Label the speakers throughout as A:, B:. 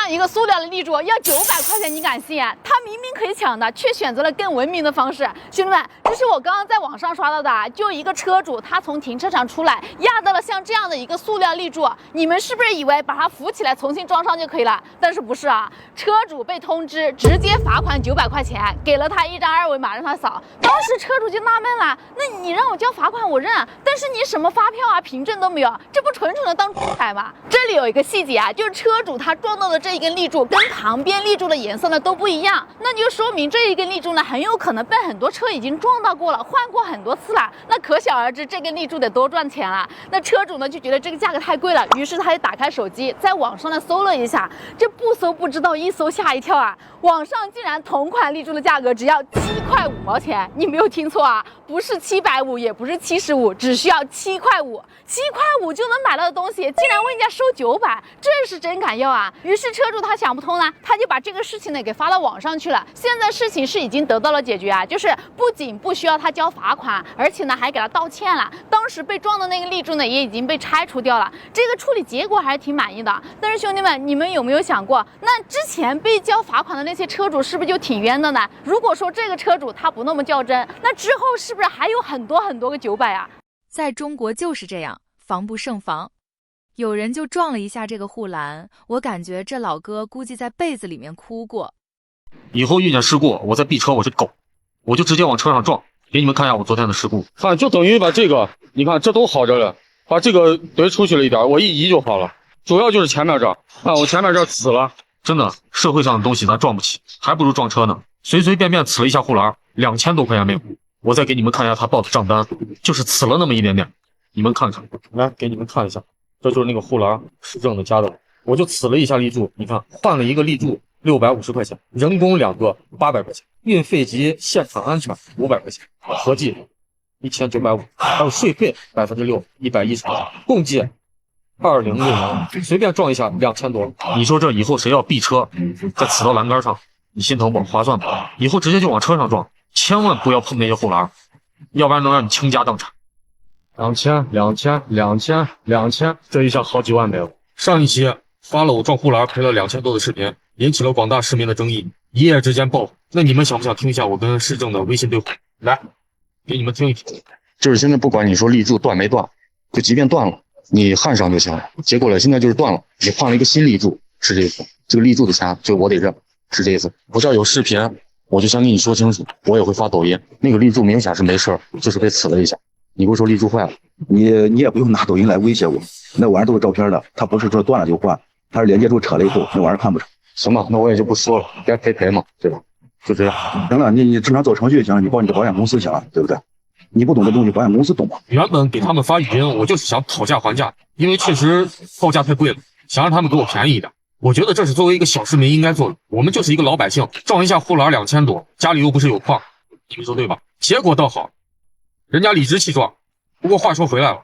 A: 样一个塑料的立柱要900块钱，你敢信？他明明可以抢的，却选择了更文明的方式。兄弟们，这是我刚刚在网上刷到的，就一个车主他从停车场出来，压到了像这样的一个塑料立柱，你们是不是以为把它扶起来重新装上就可以了？但是不是啊？车主被通知直接罚款900块钱，给了他一张2维码让他扫。当时车主就纳闷了，那你让我交罚款我认，但是你什么发票啊、凭证都没有，这不纯纯的当彩吗？这里有一个细节啊，就是车主他撞到的这一根立柱跟旁边立柱的颜色呢都不一样，那就说明这一根立柱呢很有可能被很多车已经撞到过了，换过很多次了。那可想而知，这根立柱得多赚钱了。那车主呢就觉得这个价格太贵了，于是他就打开手机，在网上呢搜了一下，这不搜不知道，一搜吓一跳啊！网上竟然同款立柱的价格只要7块5毛钱，你没有听错啊，不是750，也不是75，只需要7块5，7块5就能买到的东西，竟然问人家收900，这是真敢要啊！于是车主他想不通呢，他就把这个事情呢给发到网上去了。现在事情是已经得到了解决啊，就是不仅不需要他交罚款，而且呢还给他道歉了。当时被撞的那个立柱呢也已经被拆除掉了，这个处理结果还是挺满意的。但是兄弟们，你们有没有想过，那之前被交罚款的那些车主是不是就挺冤的呢？如果说这个车主他不那么较真，那之后是不是还有很多个900啊？
B: 在中国就是这样，防不胜防。有人就撞了一下这个护栏，我感觉这老哥估计在被子里面哭过。
C: 以后遇见事故，我在避车，我是狗，我就直接往车上撞。给你们看一下我昨天的事故，
D: 看就等于把这个，你看这都好着了，把这个怼出去了一点，我一移就好了。主要就是前面这，看我前面这呲了，
C: 真的，社会上的东西咱撞不起，还不如撞车呢。随随便便呲了一下护栏，2000多块钱没有。我再给你们看一下他报的账单，就是呲了那么一点点，你们看看，来给你们看一下，这就是那个护栏，市政的加的，我就呲了一下立柱，你看换了一个立柱650块钱，人工2个800块钱，运费及现场安全500块钱，合计1950，还有税费6%，110块钱，共计2060，随便撞一下2000多。你说这以后谁要避车，再呲到栏杆上，你心疼不？划算不？以后直接就往车上撞，千万不要碰那些护栏，要不然能让你倾家荡产。2000，这一下好几万没了。上一期发了我撞护栏赔了2000多的视频，引起了广大市民的争议，一夜之间爆火。那你们想不想听一下我跟市政的微信对话？来，给你们听一听。
E: 就是现在不管你说立柱断没断，就即便断了，你焊上就行了。结果了，现在就是断了，你换了一个新立柱，是这意思。这个立柱的钱就我得认，是这意思。我这儿有视频，我就先跟你说清楚，我也会发抖音。那个立柱明显是没事，就是被呲了一下。你不是说立柱坏了？
F: 你也不用拿抖音来威胁我，那玩意儿都是照片的，它不是说断了就换，它是连接柱扯了以后，那玩意儿看不成。
E: 行吧，那我也就不说了，该赔嘛，对吧？就这样。
F: 行了，你正常走程序就行了，你报你的保险公司行了，对不对？你不懂的东西，保险公司懂吗？
C: 原本给他们发语音，我就是想讨价还价，因为确实报价太贵了，想让他们给我便宜一点。我觉得这是作为一个小市民应该做的，我们就是一个老百姓，撞一下护栏2000多，家里又不是有矿，你们说对吧？结果倒好，人家理直气壮。不过话说回来了，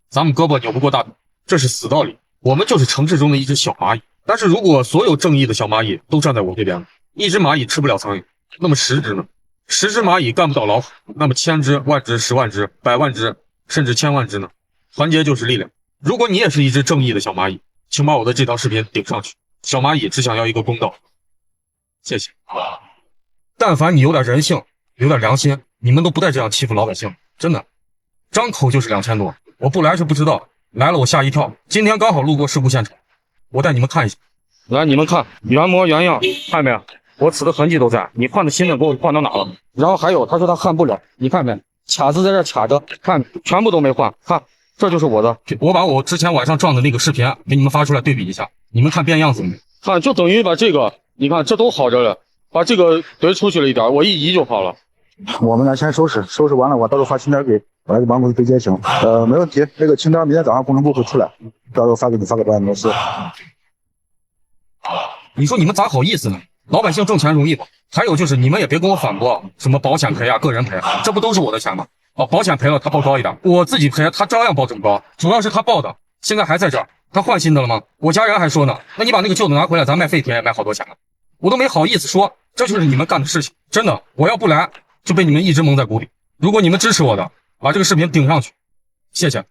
C: 咱们胳膊扭不过大腿，这是死道理。我们就是城市中的一只小蚂蚁，但是如果所有正义的小蚂蚁都站在我这边，一只蚂蚁吃不了苍蝇，那么10只呢？10只蚂蚁干不倒老虎，那么1000只、万只、10万只、100万只，甚至1000万只呢？团结就是力量。如果你也是一只正义的小蚂蚁，请把我的这条视频顶上去。小蚂蚁只想要一个公道，谢谢。但凡你有点人性，有点良心，你们都不带这样欺负老百姓，真的。张口就是2000多，我不来是不知道，来了我吓一跳。今天刚好路过事故现场，我带你们看一下。来，你们看，原模原样，看没？我呲的痕迹都在，你换的新的给我换到哪了？然后还有，他说他焊不了，你看没？卡子在这卡着，看全部都没换，看这就是我的。我把我之前晚上撞的那个视频给你们发出来对比一下，你们看变样子没？看就等于把这个，你看这都好着了，把这个怼出去了一点，我一移就好了。
F: 我们呢先收拾完了，我到时候发清单给我来给保险公司对接行。没问题，这个清单明天早上工程部会出来，到时候发给你，发给保险公司。
C: 你说你们咋好意思呢？老百姓挣钱容易吗？还有就是你们也别跟我反驳什么保险赔啊、个人赔，这不都是我的钱吗？保险赔了他报高一点，我自己赔他照样报这么高，主要是他报的，现在还在这儿，他换新的了吗？我家人还说呢，那你把那个旧的拿回来，咱卖废铁也卖好多钱了，我都没好意思说，这就是你们干的事情。真的，我要不来就被你们一直蒙在鼓里。如果你们支持我的，把这个视频顶上去，谢谢。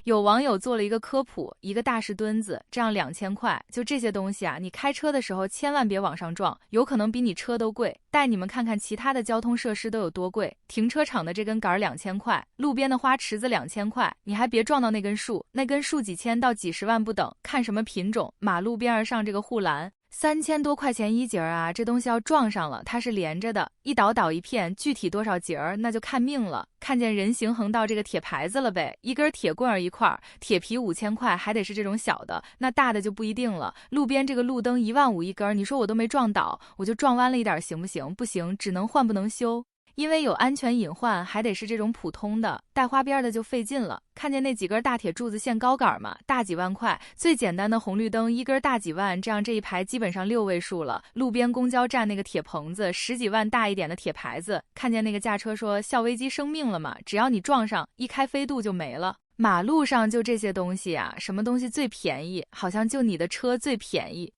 B: 有网友做了一个科普，一个大石墩子，这样2000块，就这些东西啊，你开车的时候千万别往上撞，有可能比你车都贵。带你们看看其他的交通设施都有多贵，停车场的这根杆2000块，路边的花池子2000块，你还别撞到那根树，那根树几千到几十万不等，看什么品种。马路边上这个护栏3000多块钱一节啊，这东西要撞上了，它是连着的，一倒一片，具体多少节那就看命了。看见人行横道这个铁牌子了呗，一根铁棍儿一块，铁皮5000块，还得是这种小的，那大的就不一定了。路边这个路灯15000一根，你说我都没撞倒，我就撞弯了一点行不行？不行，只能换不能修。因为有安全隐患，还得是这种普通的，带花边的就费劲了。看见那几根大铁柱子限高杆嘛，大几万块。最简单的红绿灯一根大几万，这样这一排基本上6位数了。路边公交站那个铁棚子10几万大一点的铁牌子，看见那个驾车说校危机生命了嘛，只要你撞上，一开飞度就没了。马路上就这些东西啊，什么东西最便宜？好像就你的车最便宜。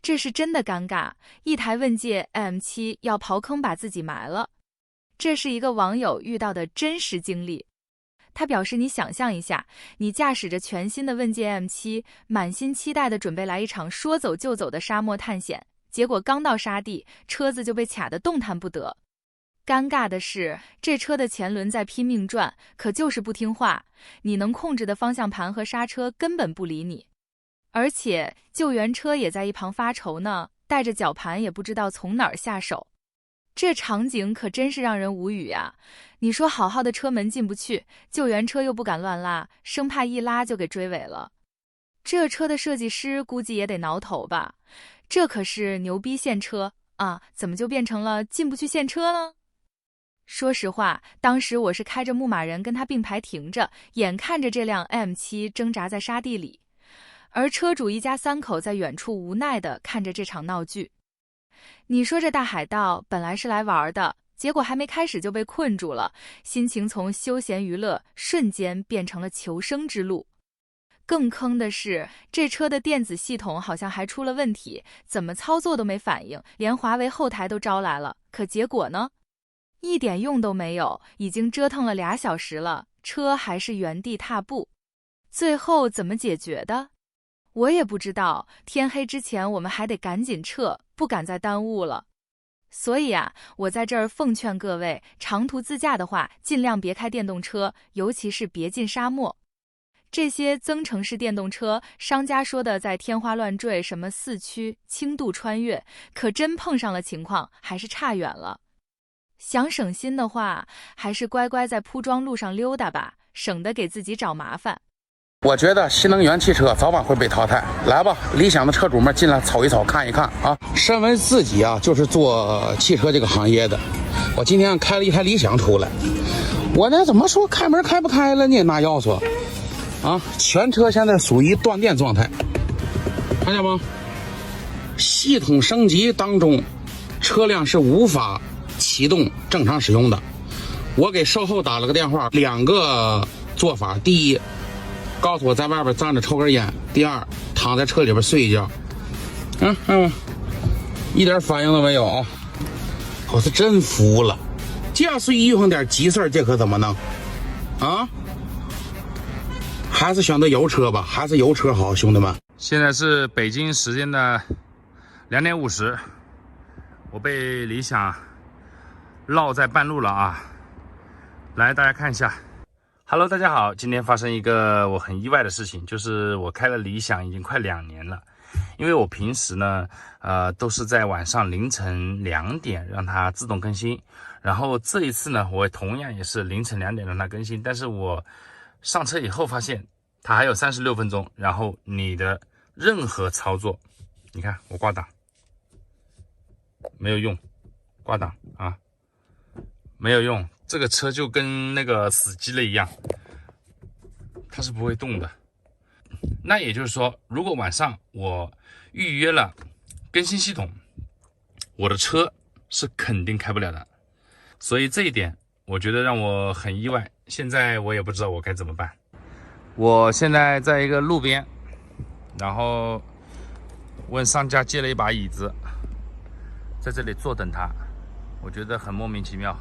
B: 这是真的尴尬，一台问界 M7 要刨坑把自己埋了。这是一个网友遇到的真实经历。他表示，你想象一下，你驾驶着全新的问界 M7， 满心期待的准备来一场说走就走的沙漠探险，结果刚到沙地，车子就被卡得动弹不得。尴尬的是，这车的前轮在拼命转，可就是不听话，你能控制的方向盘和刹车根本不理你。而且救援车也在一旁发愁呢，带着绞盘也不知道从哪儿下手。这场景可真是让人无语啊！你说好好的车门进不去，救援车又不敢乱拉，生怕一拉就给追尾了。这车的设计师估计也得挠头吧？这可是牛逼现车啊，怎么就变成了进不去现车呢？说实话，当时我是开着牧马人跟他并排停着，眼看着这辆 M7 挣扎在沙地里。而车主一家3口在远处无奈地看着这场闹剧。你说这大海盗本来是来玩的，结果还没开始就被困住了，心情从休闲娱乐瞬间变成了求生之路。更坑的是，这车的电子系统好像还出了问题，怎么操作都没反应，连华为后台都招来了，可结果呢？一点用都没有，已经折腾了2小时了，车还是原地踏步。最后怎么解决的？我也不知道，天黑之前我们还得赶紧撤，不敢再耽误了。所以啊，我在这儿奉劝各位，长途自驾的话，尽量别开电动车，尤其是别进沙漠。这些增程式电动车，商家说的在天花乱坠，什么4驱、轻度穿越，可真碰上了情况，还是差远了。想省心的话，还是乖乖在铺装路上溜达吧，省得给自己找麻烦。
G: 我觉得新能源汽车早晚会被淘汰。来吧，理想的车主们进来瞅一瞅，看一看啊！身为自己啊，就是做汽车这个行业的，我今天开了一台理想出来，我这怎么说开门开不开了呢？拿钥匙啊，全车现在属于断电状态，看见吗？系统升级当中，车辆是无法启动正常使用的。我给售后打了个电话，2个做法：第一，告诉我在外边站着抽根烟；第二，躺在车里边睡一觉。一点反应都没有啊！我是真服了，这要是遇上点急事儿，这可怎么弄啊？还是选择油车吧，还是油车好，兄弟们。
H: 现在是北京时间的2点50，我被理想绕在半路了啊！来，大家看一下。Hello， 大家好，今天发生一个我很意外的事情，就是我开了理想已经快2年了。因为我平时呢，都是在晚上凌晨2点让它自动更新，然后这一次呢，我同样也是凌晨2点让它更新，但是我上车以后发现它还有36分钟，然后你的任何操作，你看我挂档没有用，挂档啊没有用。这个车就跟那个死机了一样，它是不会动的。那也就是说，如果晚上我预约了更新系统，我的车是肯定开不了的。所以这一点我觉得让我很意外，现在我也不知道我该怎么办。我现在在一个路边，然后问商家借了一把椅子，在这里坐等他，我觉得很莫名其妙。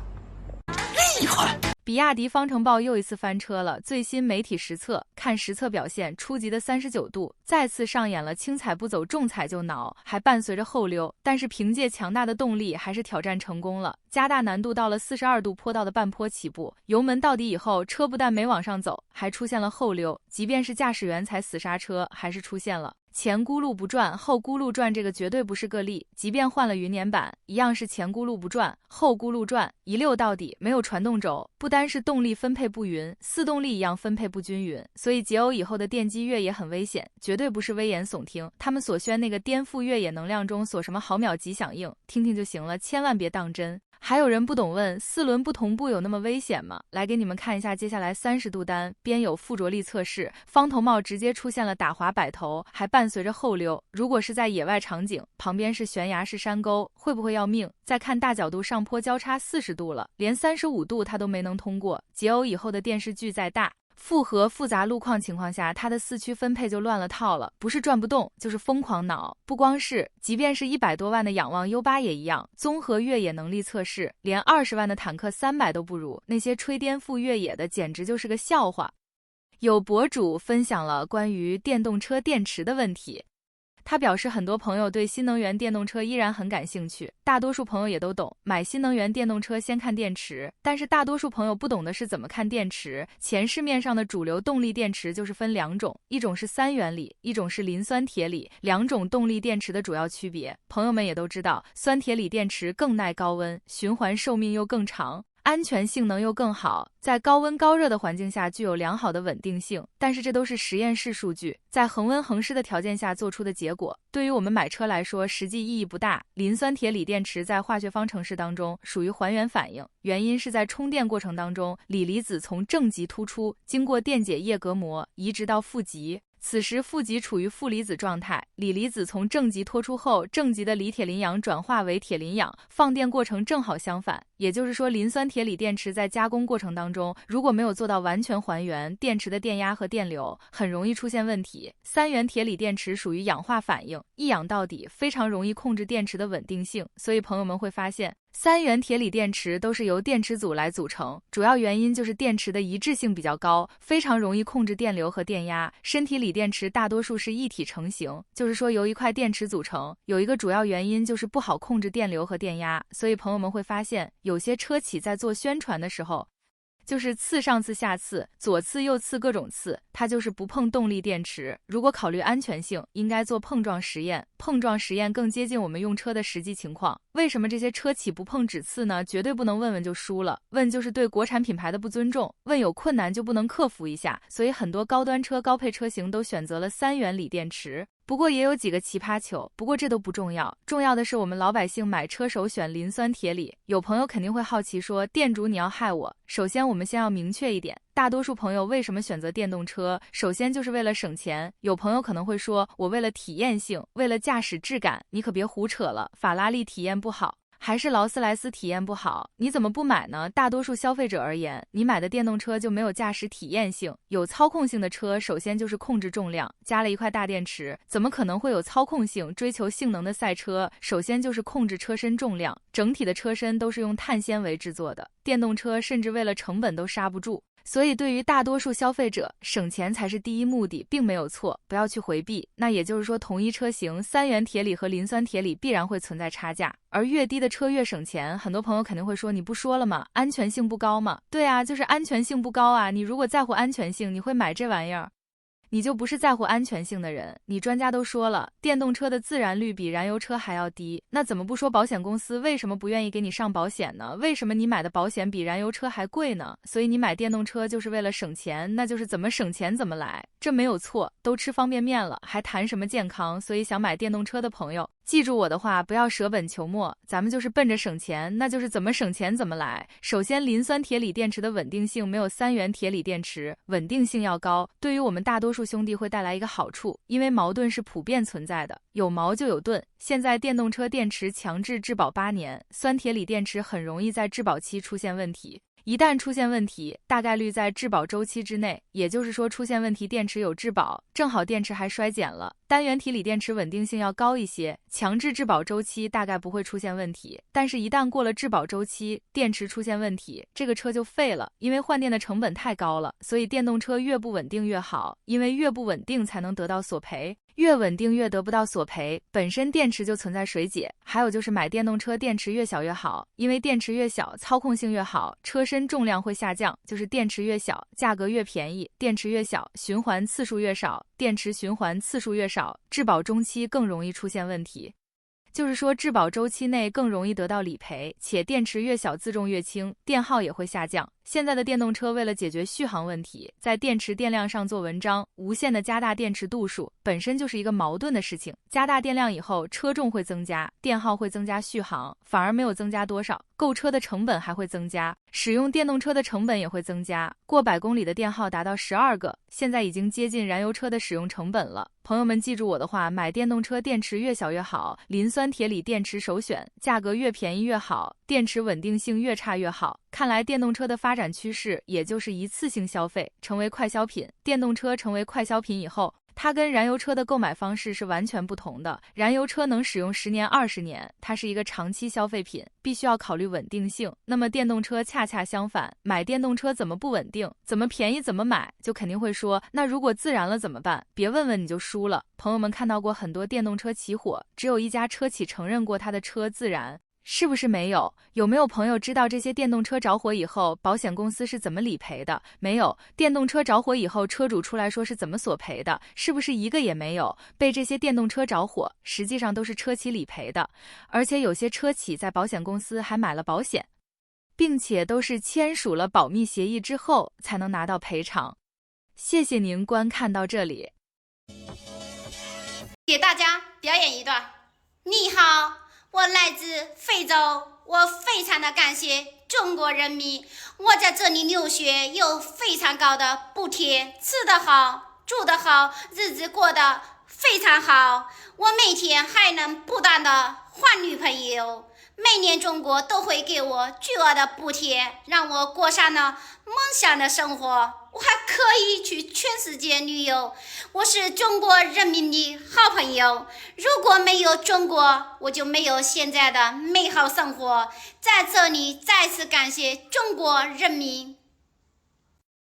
B: 比亚迪方程豹又一次翻车了，最新媒体实测，看实测表现，初级的39度，再次上演了轻踩不走，重踩就挠，还伴随着后溜，但是凭借强大的动力，还是挑战成功了。加大难度到了42度坡道的半坡起步，油门到底以后，车不但没往上走，还出现了后溜，即便是驾驶员踩死刹车，还是出现了前轱辘不转后轱辘转，这个绝对不是个例，即便换了云辇版，一样是前轱辘不转后轱辘转，一溜到底，没有传动轴，不单是动力分配不匀，四动力一样分配不均匀，所以解耦以后的电机越野很危险，绝对不是危言耸听，他们所宣那个颠覆越野能量中所什么毫秒级响应，听听就行了，千万别当真。还有人不懂问四轮不同步有那么危险吗？来给你们看一下接下来30度单，边有附着力测试，方头帽直接出现了打滑摆头，还伴随着后溜，如果是在野外场景，旁边是悬崖是山沟，会不会要命？再看大角度上坡交叉40度了，连35度它都没能通过，解耦以后的电视剧再大，复合复杂路况情况下，它的四驱分配就乱了套了，不是转不动，就是疯狂挠。不光是，即便是100多万的仰望 U8 也一样，综合越野能力测试，连20万的坦克300都不如，那些吹颠覆越野的简直就是个笑话。有博主分享了关于电动车电池的问题。他表示，很多朋友对新能源电动车依然很感兴趣，大多数朋友也都懂，买新能源电动车先看电池，但是大多数朋友不懂的是怎么看电池。前市面上的主流动力电池就是分2种，一种是3元锂，一种是磷酸铁锂，两种动力电池的主要区别，朋友们也都知道，酸铁锂电池更耐高温，循环寿命又更长，安全性能又更好，在高温高热的环境下具有良好的稳定性，但是这都是实验室数据，在恒温恒湿的条件下做出的结果，对于我们买车来说实际意义不大。磷酸铁锂电池在化学方程式当中属于还原反应，原因是在充电过程当中，锂离子从正极突出，经过电解液隔膜移植到负极，此时负极处于负离子状态，锂离子从正极脱出后，正极的锂铁磷氧转化为铁磷氧，放电过程正好相反，也就是说磷酸铁锂电池在加工过程当中，如果没有做到完全还原，电池的电压和电流很容易出现问题。3元铁锂电池属于氧化反应，一氧到底，非常容易控制电池的稳定性，所以朋友们会发现3元铁锂电池都是由电池组来组成，主要原因就是电池的一致性比较高，非常容易控制电流和电压。身体锂电池大多数是一体成型，就是说由一块电池组成，有一个主要原因就是不好控制电流和电压，所以朋友们会发现有些车企在做宣传的时候，就是次上次下次，左次右次各种次，它就是不碰动力电池。如果考虑安全性，应该做碰撞实验，碰撞实验更接近我们用车的实际情况。为什么这些车企不碰指次呢？绝对不能问问就输了，问就是对国产品牌的不尊重，问有困难就不能克服一下，所以很多高端车高配车型都选择了3元锂电池。不过也有几个奇葩球，不过这都不重要，重要的是我们老百姓买车首选磷酸铁锂。有朋友肯定会好奇说，店主你要害我。首先我们先要明确一点，大多数朋友为什么选择电动车，首先就是为了省钱。有朋友可能会说，我为了体验性，为了驾驶质感，你可别胡扯了，法拉利体验不好，还是劳斯莱斯体验不好，你怎么不买呢？大多数消费者而言，你买的电动车就没有驾驶体验性。有操控性的车，首先就是控制重量，加了一块大电池，怎么可能会有操控性？追求性能的赛车，首先就是控制车身重量，整体的车身都是用碳纤维制作的，电动车甚至为了成本都刹不住。所以对于大多数消费者，省钱才是第一目的，并没有错，不要去回避。那也就是说，同一车型3元铁锂和磷酸铁锂必然会存在差价，而越低的车越省钱。很多朋友肯定会说，你不说了吗？安全性不高吗？对啊，就是安全性不高啊。你如果在乎安全性，你会买这玩意儿？你就不是在乎安全性的人。你专家都说了，电动车的自燃率比燃油车还要低，那怎么不说保险公司为什么不愿意给你上保险呢？为什么你买的保险比燃油车还贵呢？所以你买电动车就是为了省钱，那就是怎么省钱怎么来，这没有错。都吃方便面了，还谈什么健康？所以想买电动车的朋友，记住我的话，不要舍本求末，咱们就是奔着省钱，那就是怎么省钱怎么来。首先，磷酸铁锂电池的稳定性没有3元铁锂电池稳定性要高，对于我们大多数兄弟会带来一个好处，因为矛盾是普遍存在的，有矛就有盾。现在电动车电池强制质保8年，酸铁锂电池很容易在质保期出现问题。一旦出现问题，大概率在质保周期之内，也就是说出现问题电池有质保，正好电池还衰减了，单元体锂电池稳定性要高一些，强制质保周期大概不会出现问题。但是一旦过了质保周期，电池出现问题，这个车就废了，因为换电的成本太高了，所以电动车越不稳定越好，因为越不稳定才能得到索赔。越稳定越得不到索赔，本身电池就存在水解。还有就是买电动车电池越小越好，因为电池越小操控性越好，车身重量会下降，就是电池越小价格越便宜，电池越小循环次数越少，电池循环次数越少，质保中期更容易出现问题。就是说质保周期内更容易得到理赔，且电池越小自重越轻，电耗也会下降。现在的电动车为了解决续航问题，在电池电量上做文章，无限的加大电池度数，本身就是一个矛盾的事情。加大电量以后，车重会增加，电耗会增加，续航反而没有增加多少，购车的成本还会增加，使用电动车的成本也会增加。过100公里的电耗达到12个，现在已经接近燃油车的使用成本了。朋友们记住我的话，买电动车电池越小越好，磷酸铁锂电池首选，价格越便宜越好，电池稳定性越差越好。看来电动车的发展趋势也就是一次性消费，成为快消品。电动车成为快消品以后，它跟燃油车的购买方式是完全不同的。燃油车能使用10年、20年，它是一个长期消费品，必须要考虑稳定性。那么电动车恰恰相反，买电动车怎么不稳定？怎么便宜怎么买？就肯定会说，那如果自燃了怎么办？别问问你就输了。朋友们看到过很多电动车起火，只有一家车企承认过他的车自燃。是不是没有？有没有朋友知道这些电动车着火以后，保险公司是怎么理赔的？没有。电动车着火以后，车主出来说是怎么索赔的？是不是一个也没有？被这些电动车着火，实际上都是车企理赔的，而且有些车企在保险公司还买了保险，并且都是签署了保密协议之后才能拿到赔偿。谢谢您观看到这里，
I: 给大家表演一段。你好。我来自非洲，我非常的感谢中国人民，我在这里留学有非常高的补贴，吃得好，住得好，日子过得非常好。我每天还能不断的换女朋友，每年中国都会给我巨额的补贴，让我过上了梦想的生活。我还可以去全世界旅游，我是中国人民的好朋友。如果没有中国，我就没有现在的美好生活。在这里再次感谢中国人民。